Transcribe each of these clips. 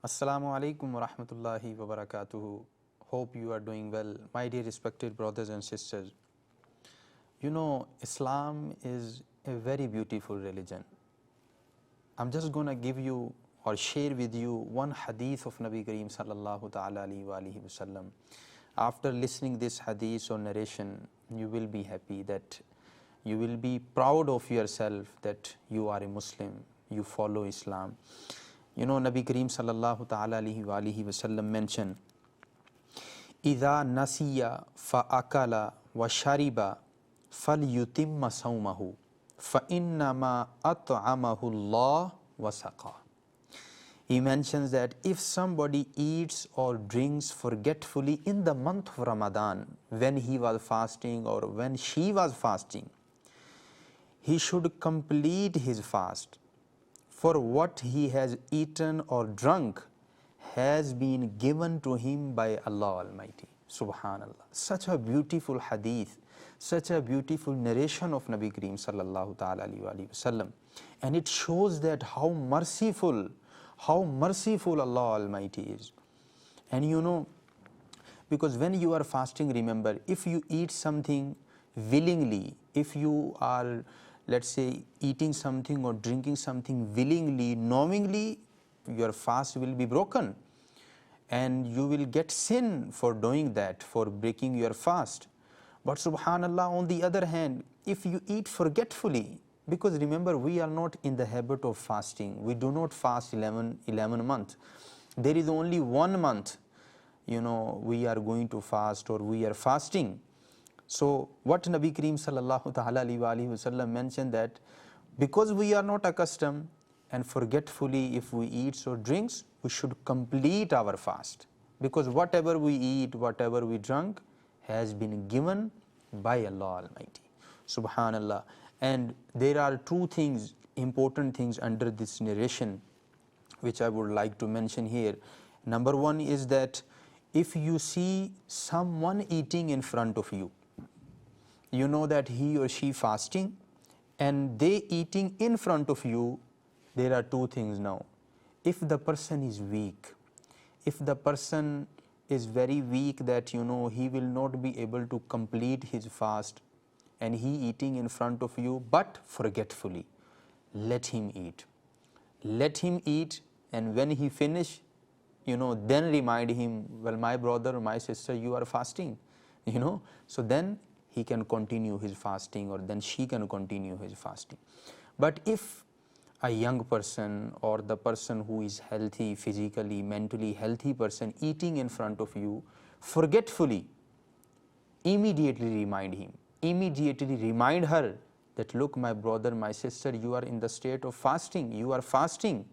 Assalamu alaikum wa rahmatullahi wa barakatuhu. Hope you are doing well, my dear respected brothers and sisters. You know, Islam is a very beautiful religion. I'm just going to give you or share with you one hadith of Nabi Kareem sallallahu ta'ala alayhi wa alihi wasallam. After listening this hadith or narration, you will be happy, that you will be proud of yourself that you are a Muslim, you follow Islam. You know, Nabi Kareem sallallahu ta'ala alayhi wa alihi wasallam mentioned, إِذَا نَسِيَ فَأَكَلَ وَشَرِبَ فَلْيُتِمَّ صَوْمَهُ فَإِنَّمَا أَطْعَمَهُ اللَّهُ وَسَقَاهُ. He mentions that if somebody eats or drinks forgetfully in the month of Ramadan, when he was fasting or when she was fasting, he should complete his fast. For what he has eaten or drunk has been given to him by Allah Almighty. Subhanallah. Such a beautiful hadith, such a beautiful narration of Nabi Kareem sallallahu ta'ala alayhi wa sallam. And it shows that how merciful Allah Almighty is. And you know, because when you are fasting, remember, if you eat something willingly, if you are, let's say, eating something or drinking something willingly, knowingly, your fast will be broken and you will get sin for doing that, for breaking your fast. But subhanallah, on the other hand, if you eat forgetfully, because remember, we are not in the habit of fasting, we do not fast 11 months. There is only 1 month, you know, we are going to fast or we are fasting. So what Nabi Kareem sallallahu ta'ala alayhi wa sallam mentioned, that because we are not accustomed and forgetfully if we eat or drinks, we should complete our fast, because whatever we eat, whatever we drink has been given by Allah Almighty. Subhanallah. And there are two things, important things under this narration which I would like to mention here. Number one is that if you see someone eating in front of you, you know that he or she fasting and they eating in front of you, there are two things now. If the person is weak, if the person is very weak, that you know he will not be able to complete his fast and he eating in front of you but forgetfully, let him eat. Let him eat, and when he finish, you know, then remind him, well, my brother or my sister, you are fasting, you know, so then he can continue his fasting, or then she can continue his fasting. But if a young person or the person who is healthy, physically, mentally healthy person eating in front of you forgetfully, immediately remind him, immediately remind her that, look, my brother, my sister, you are in the state of fasting, you are fasting,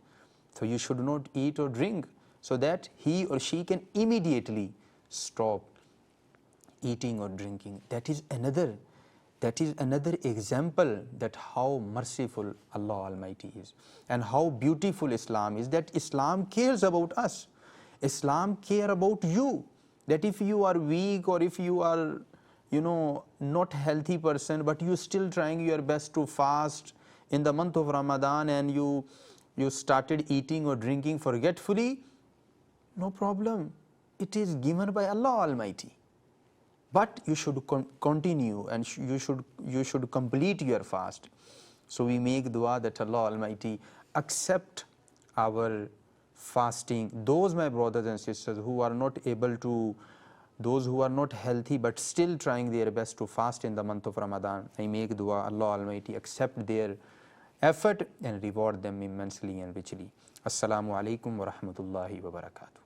so you should not eat or drink, so that he or she can immediately stop eating or drinking. That is another example that how merciful Allah Almighty is and how beautiful Islam is, that Islam cares about us. Islam cares about you, that if you are weak or if you are, you know, not healthy person, but you still trying your best to fast in the month of Ramadan and you started eating or drinking forgetfully, no problem. It is given by Allah Almighty. But you should continue and you should complete your fast. So we make dua that Allah Almighty accept our fasting. Those, my brothers and sisters, who are not able to, those who are not healthy but still trying their best to fast in the month of Ramadan, I make dua Allah Almighty accept their effort and reward them immensely and richly. Assalamu alaikum wa rahmatullahi wa barakatuh.